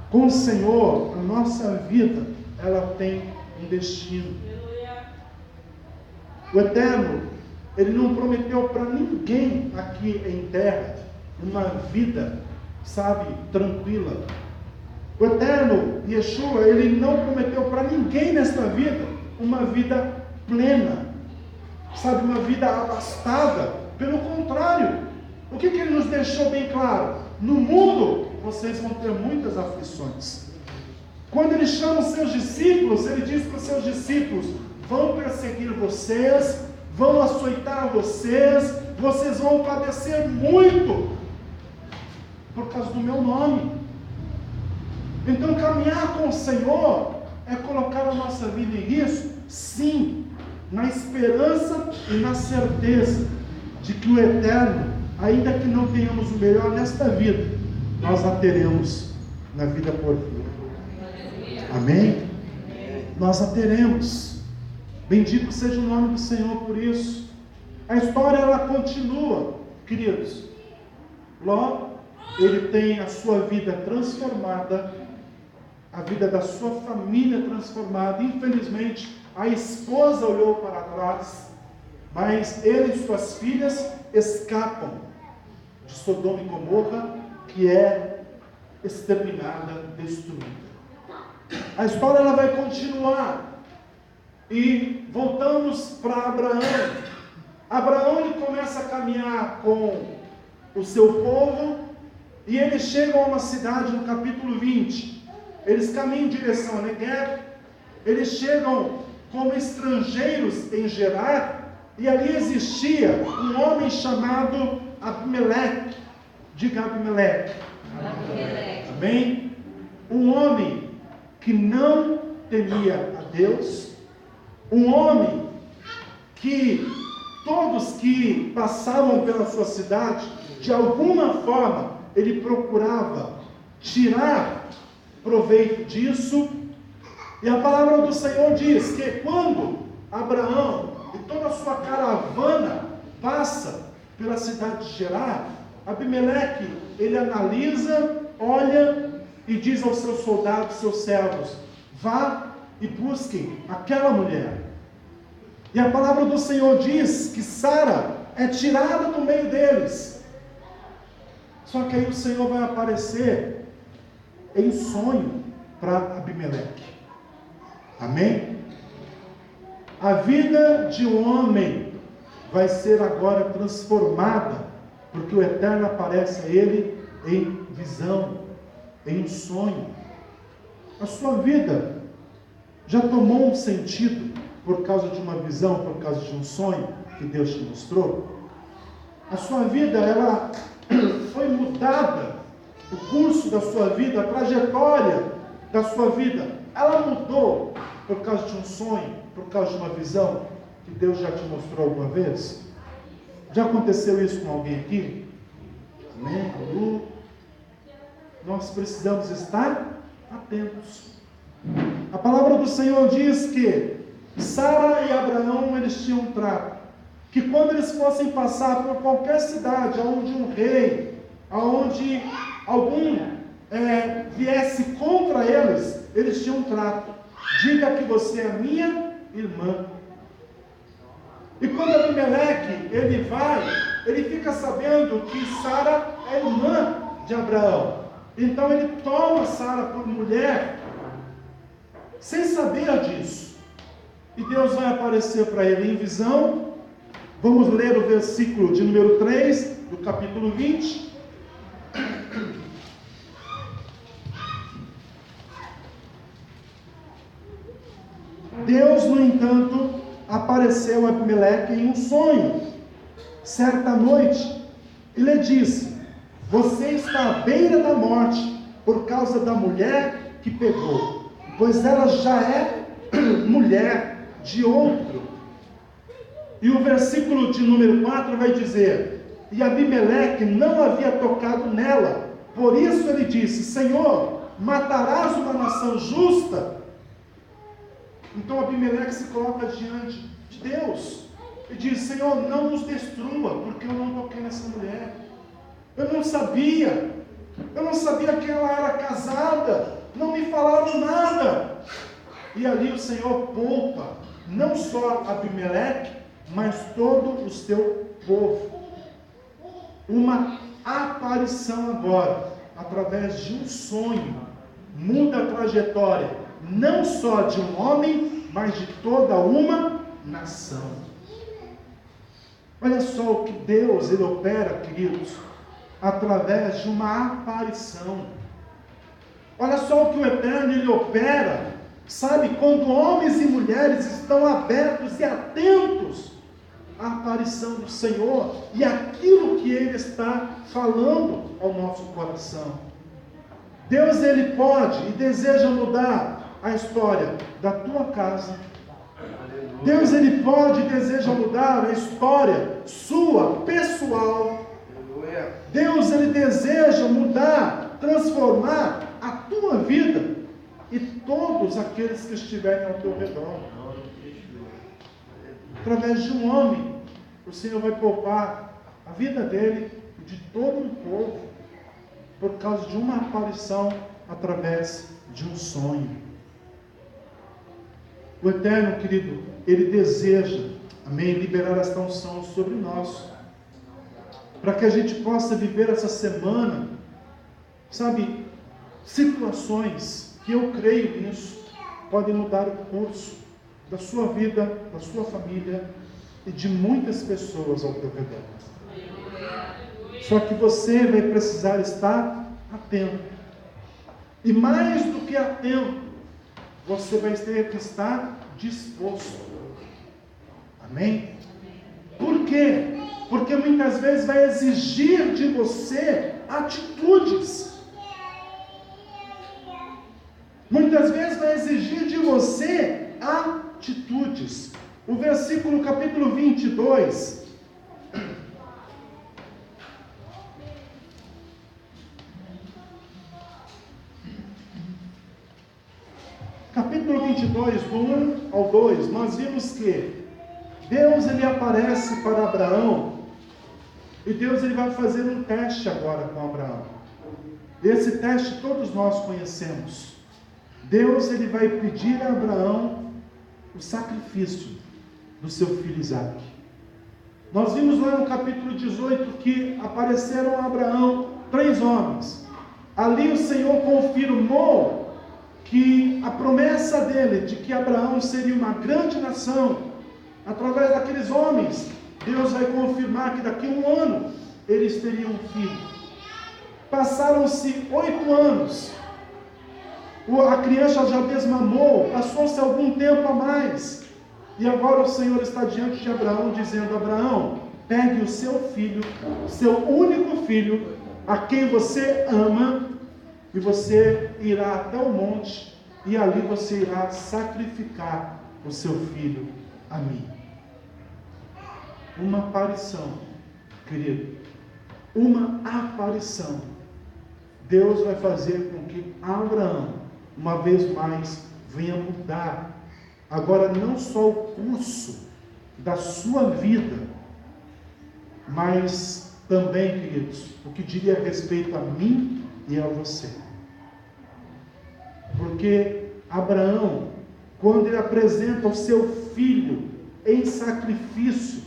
S1: Com o Senhor, a nossa vida, ela tem um destino. O Eterno, Ele não prometeu para ninguém aqui em terra uma vida, sabe, tranquila. O Eterno, Yeshua, Ele não prometeu para ninguém nesta vida uma vida plena, sabe, uma vida abastada. Pelo contrário, o que Ele nos deixou bem claro? No mundo, vocês vão ter muitas aflições. Quando Ele chama os seus discípulos, Ele diz para os seus discípulos: vão perseguir vocês, vão açoitar vocês, vocês vão padecer muito, por causa do meu nome. Então caminhar com o Senhor é colocar a nossa vida em risco, sim, na esperança e na certeza de que o Eterno, ainda que não tenhamos o melhor nesta vida, nós a teremos na vida por vir. Amém? Nós a teremos. Bendito seja o nome do Senhor por isso. A história, ela continua, queridos. Ló, ele tem a sua vida transformada, a vida da sua família transformada. Infelizmente, a esposa olhou para trás, mas ele e suas filhas escapam de Sodoma e Gomorra, que é exterminada, destruída. A história, ela vai continuar. E voltamos para Abraão. Abraão, ele começa a caminhar com o seu povo, e eles chegam a uma cidade no capítulo 20. Eles caminham em direção a Negueb. Eles chegam como estrangeiros em Gerar, e ali existia um homem chamado Abimeleque. Diga Abimeleque. Amém? Um homem que não temia a Deus, um homem que todos que passavam pela sua cidade, de alguma forma, ele procurava tirar proveito disso. E a palavra do Senhor diz que quando Abraão e toda a sua caravana passa pela cidade de Gerar, Abimeleque, ele analisa, olha e diz aos seus soldados, seus servos: vá e busquem aquela mulher. E a palavra do Senhor diz que Sara é tirada do meio deles. Só que aí o Senhor vai aparecer em sonho para Abimeleque. Amém? A vida de um homem vai ser agora transformada, porque o Eterno aparece a ele em visão, em um sonho. A sua vida já tomou um sentido por causa de uma visão, por causa de um sonho que Deus te mostrou? A sua vida, ela foi mudada, o curso da sua vida, a trajetória da sua vida, ela mudou por causa de um sonho, por causa de uma visão que Deus já te mostrou alguma vez? Já aconteceu isso com alguém aqui? Amém? Nós precisamos estar atentos. A palavra do Senhor diz que Sara e Abraão, eles tinham um trato, que quando eles fossem passar por qualquer cidade, onde um rei, onde algum viesse contra eles, eles tinham um trato: diga que você é minha irmã. E quando Abimeleque, ele vai, ele fica sabendo que Sara é irmã de Abraão. Então ele toma Sara por mulher, sem saber disso. E Deus vai aparecer para ele em visão. Vamos ler o versículo de número 3, do capítulo 20. Deus, no entanto, apareceu a Abimeleque em um sonho, certa noite, e lhe disse: você está à beira da morte, por causa da mulher que pegou, pois ela já é mulher de outro. E o versículo de número 4 vai dizer: e Abimeleque não havia tocado nela. Por isso ele disse: Senhor, matarás uma nação justa? Então Abimeleque se coloca diante de Deus e diz: Senhor, não nos destrua, porque eu não toquei nessa mulher. Eu não sabia que ela era casada, não me falaram nada. E ali o Senhor poupa, não só Abimeleque, mas todo o seu povo. Uma aparição agora, através de um sonho, muda a trajetória, não só de um homem, mas de toda uma nação. Olha só o que Deus, Ele opera, queridos, através de uma aparição. Olha só o que o Eterno, Ele opera, sabe, quando homens e mulheres estão abertos e atentos à aparição do Senhor e aquilo que Ele está falando ao nosso coração. Deus, Ele pode e deseja mudar a história da tua casa. Deus, Ele pode e deseja mudar a história sua, pessoal. Deus, Ele deseja mudar, transformar a tua vida e todos aqueles que estiverem ao teu redor. Através de um homem, o Senhor vai poupar a vida dele e de todo um povo, por causa de uma aparição através de um sonho. O Eterno, querido, Ele deseja, amém, liberar esta unção sobre nós, para que a gente possa viver essa semana, sabe, situações que eu creio nisso, podem mudar o curso da sua vida, da sua família e de muitas pessoas ao teu redor. Só que você vai precisar estar atento. E mais do que atento, você vai ter que estar disposto. Amém? Por quê? Porque muitas vezes vai exigir de você atitudes. Muitas vezes vai exigir de você atitudes. O versículo capítulo 22. Capítulo 22, do 1 ao 2, nós vimos que Deus, Ele aparece para Abraão, e Deus, Ele vai fazer um teste agora com Abraão. Esse teste todos nós conhecemos. Deus, Ele vai pedir a Abraão o sacrifício do seu filho Isaque. Nós vimos lá no capítulo 18 que apareceram a Abraão 3 homens. Ali o Senhor confirmou que a promessa dele, de que Abraão seria uma grande nação, através daqueles homens, Deus vai confirmar que daqui a 1 ano, eles teriam um filho. Passaram-se 8 anos, a criança já desmamou, passou-se algum tempo a mais, e agora o Senhor está diante de Abraão, dizendo: Abraão, pegue o seu filho, seu único filho, a quem você ama, e você irá até o monte, e ali você irá sacrificar o seu filho a mim. Uma aparição, querido, uma aparição. Deus vai fazer com que Abraão, uma vez mais, venha mudar, agora não só o curso da sua vida, mas também, queridos, o que diria a respeito a mim e a você. Porque Abraão, quando ele apresenta o seu filho em sacrifício,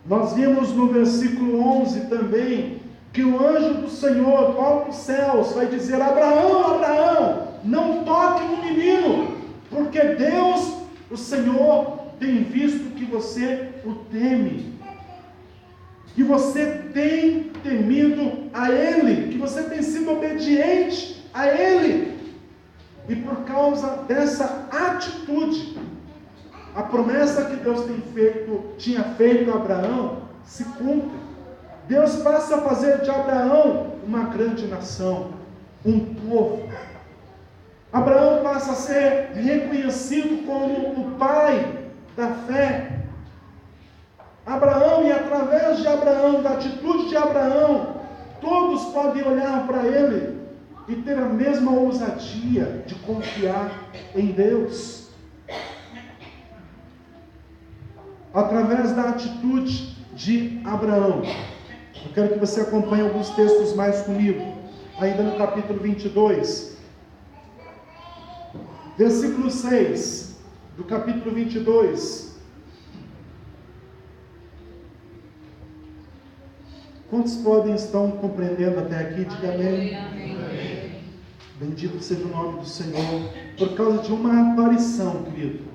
S1: nós vimos no versículo 11 também, que o anjo do Senhor, Paulo dos céus, vai dizer: Abraão, Abraão, não toque no menino, porque Deus, o Senhor, tem visto que você o teme, que você tem temido a Ele, que você tem sido obediente a Ele, e por causa dessa atitude, a promessa que Deus tinha feito a Abraão se cumpre. Deus passa a fazer de Abraão uma grande nação, um povo. Abraão passa a ser reconhecido como o pai da fé. Abraão, e através de Abraão, da atitude de Abraão, todos podem olhar para ele e ter a mesma ousadia de confiar em Deus. Através da atitude de Abraão. Eu quero que você acompanhe alguns textos mais comigo. Ainda no capítulo 22. Versículo 6 do capítulo 22. Quantos podem estão compreendendo até aqui? Diga amém. Amém. Bendito seja o nome do Senhor. Por causa de uma aparição, querido,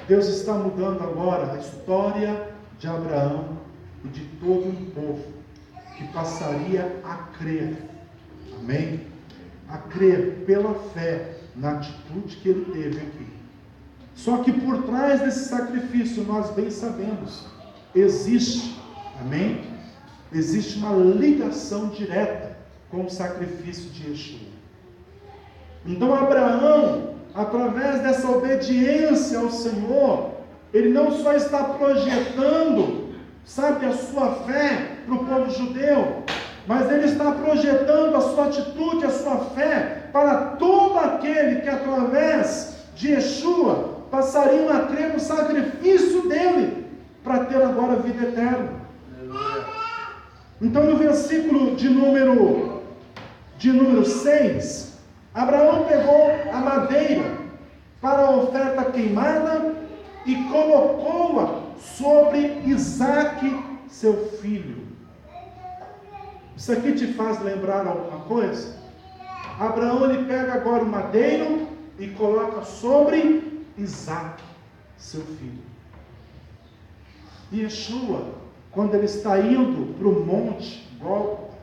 S1: Deus está mudando agora a história de Abraão e de todo um povo que passaria a crer. Amém? A crer pela fé na atitude que ele teve aqui. Só que por trás desse sacrifício, nós bem sabemos, existe, amém? Existe uma ligação direta com o sacrifício de Yeshua. Então Abraão, através dessa obediência ao Senhor, ele não só está projetando, sabe, a sua fé para o povo judeu, mas ele está projetando a sua atitude, a sua fé para todo aquele que através de Yeshua passariam a crer no sacrifício dele para ter agora a vida eterna. Então no versículo de número 6, Abraão pegou a madeira para a oferta queimada e colocou-a sobre Isaque, seu filho. Isso aqui te faz lembrar alguma coisa? Abraão, ele pega agora o madeiro e coloca sobre Isaque, seu filho. E Yeshua, quando ele está indo para o monte Gólgota,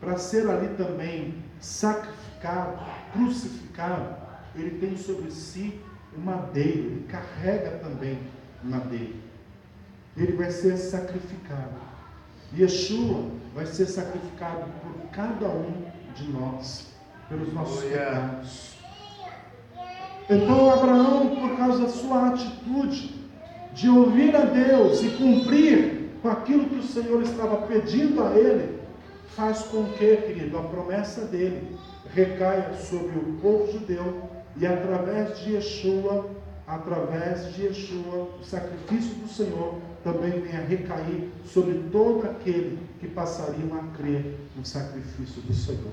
S1: para ser ali também sacrificado, crucificado, ele tem sobre si o madeiro, ele carrega também o madeiro. Ele vai ser sacrificado. Yeshua vai ser sacrificado por cada um de nós, pelos nossos pecados. Então Abraão, por causa da sua atitude de ouvir a Deus e cumprir com aquilo que o Senhor estava pedindo a ele, faz com que, querido, a promessa dele recaia sobre o povo judeu e através de Yeshua, o sacrifício do Senhor também venha recair sobre todo aquele que passariam a crer no sacrifício do Senhor.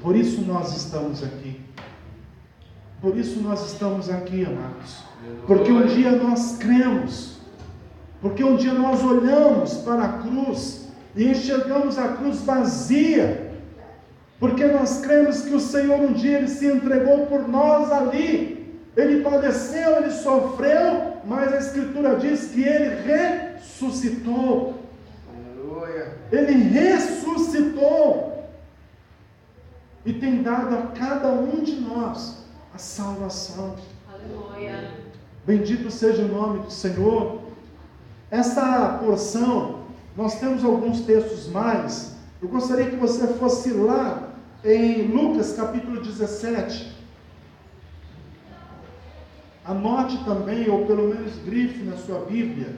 S1: Por isso nós estamos aqui. Por isso nós estamos aqui, amados. Porque um dia nós cremos. Porque um dia nós olhamos para a cruz e enxergamos a cruz vazia. Porque nós cremos que o Senhor um dia Ele se entregou por nós ali. Ele padeceu, Ele sofreu, mas a Escritura diz que Ele ressuscitou. Aleluia. Ele ressuscitou. E tem dado a cada um de nós a salvação. Aleluia. Bendito seja o nome do Senhor. Essa porção, nós temos alguns textos mais. Eu gostaria que você fosse lá em Lucas capítulo 17. Anote também, ou pelo menos grife na sua Bíblia.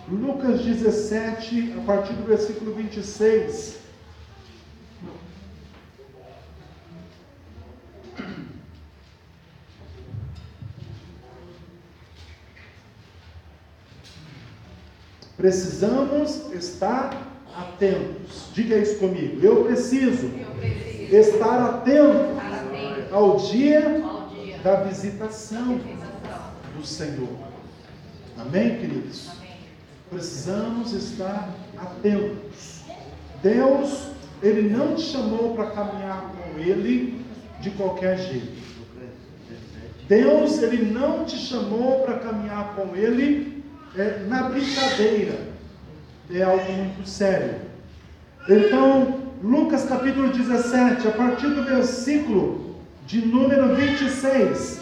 S1: Lucas 17, a partir do versículo 26. Precisamos estar atentos. Diga isso comigo. Eu preciso estar atento ao dia da visitação do Senhor. Amém, queridos? Amém. Precisamos estar atentos. Deus, Ele não te chamou para caminhar com Ele de qualquer jeito. Deus, Ele não te chamou para caminhar com Ele na brincadeira. É algo muito sério. Então, Lucas capítulo 17, a partir do versículo de número 26.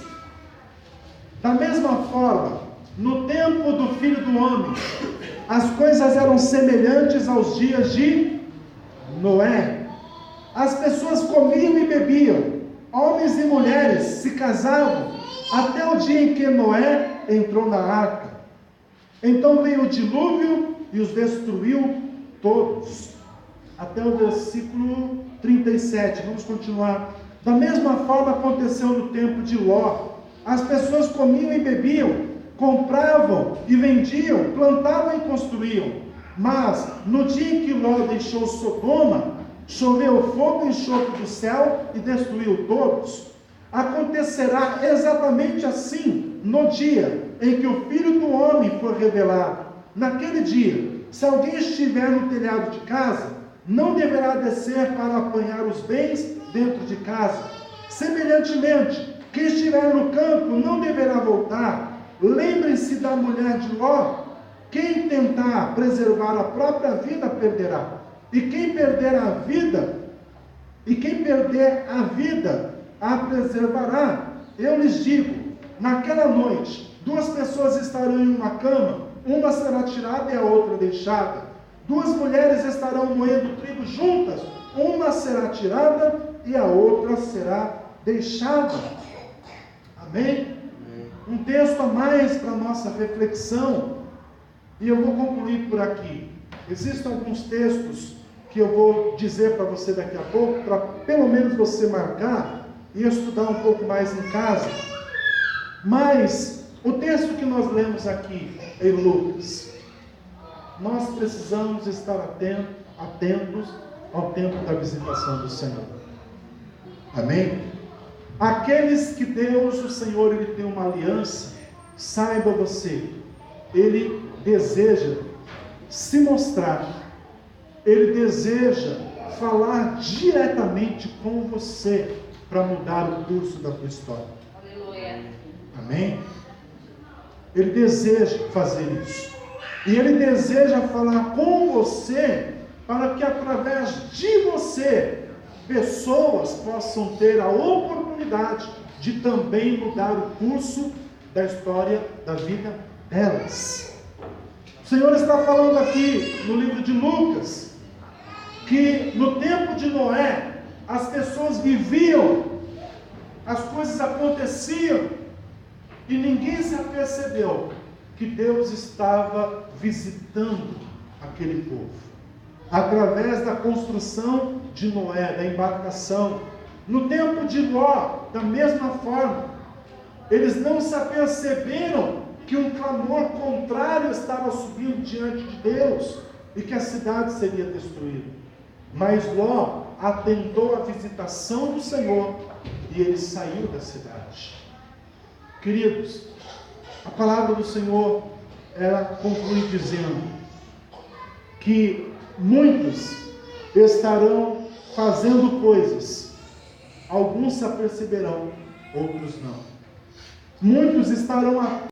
S1: Da mesma forma, no tempo do Filho do Homem, as coisas eram semelhantes aos dias de Noé. As pessoas comiam e bebiam, homens e mulheres se casavam até o dia em que Noé entrou na arca. Então veio o dilúvio e os destruiu todos. Até o versículo 37, vamos continuar. Da mesma forma aconteceu no tempo de Ló. As pessoas comiam e bebiam, compravam e vendiam, plantavam e construíam. Mas no dia em que Ló deixou Sodoma, choveu fogo e enxofre do céu e destruiu todos. Acontecerá exatamente assim no dia em que o Filho do Homem for revelado. Naquele dia, se alguém estiver no telhado de casa, não deverá descer para apanhar os bens dentro de casa. Semelhantemente, quem estiver no campo não deverá voltar. Lembrem-se da mulher de Ló. Quem tentar preservar a própria vida perderá. E quem perder a vida, a preservará. Eu lhes digo, naquela noite, 2 pessoas estarão em uma cama, uma será tirada e a outra deixada. 2 mulheres estarão moendo trigo juntas, uma será tirada e a outra será deixada. Amém? Um texto a mais para a nossa reflexão, e eu vou concluir por aqui. Existem alguns textos que eu vou dizer para você daqui a pouco, para pelo menos você marcar e estudar um pouco mais em casa. Mas o texto que nós lemos aqui em Lucas, nós precisamos estar atentos ao tempo da visitação do Senhor. Amém? Aqueles que Deus, o Senhor, Ele tem uma aliança, saiba você, Ele deseja se mostrar, Ele deseja falar diretamente com você para mudar o curso da tua história. Aleluia. Amém? Ele deseja fazer isso. E Ele deseja falar com você para que através de você pessoas possam ter a oportunidade de também mudar o curso da história da vida delas. O Senhor está falando aqui no livro de Lucas que no tempo de Noé as pessoas viviam, as coisas aconteciam e ninguém se apercebeu que Deus estava visitando aquele povo através da construção de Noé, da embarcação. No tempo de Ló, da mesma forma, eles não se aperceberam que um clamor contrário estava subindo diante de Deus e que a cidade seria destruída. Mas Ló atentou à visitação do Senhor e ele saiu da cidade. Queridos, a palavra do Senhor, ela conclui dizendo que muitos estarão fazendo coisas, alguns se aperceberão, outros não. Muitos estarão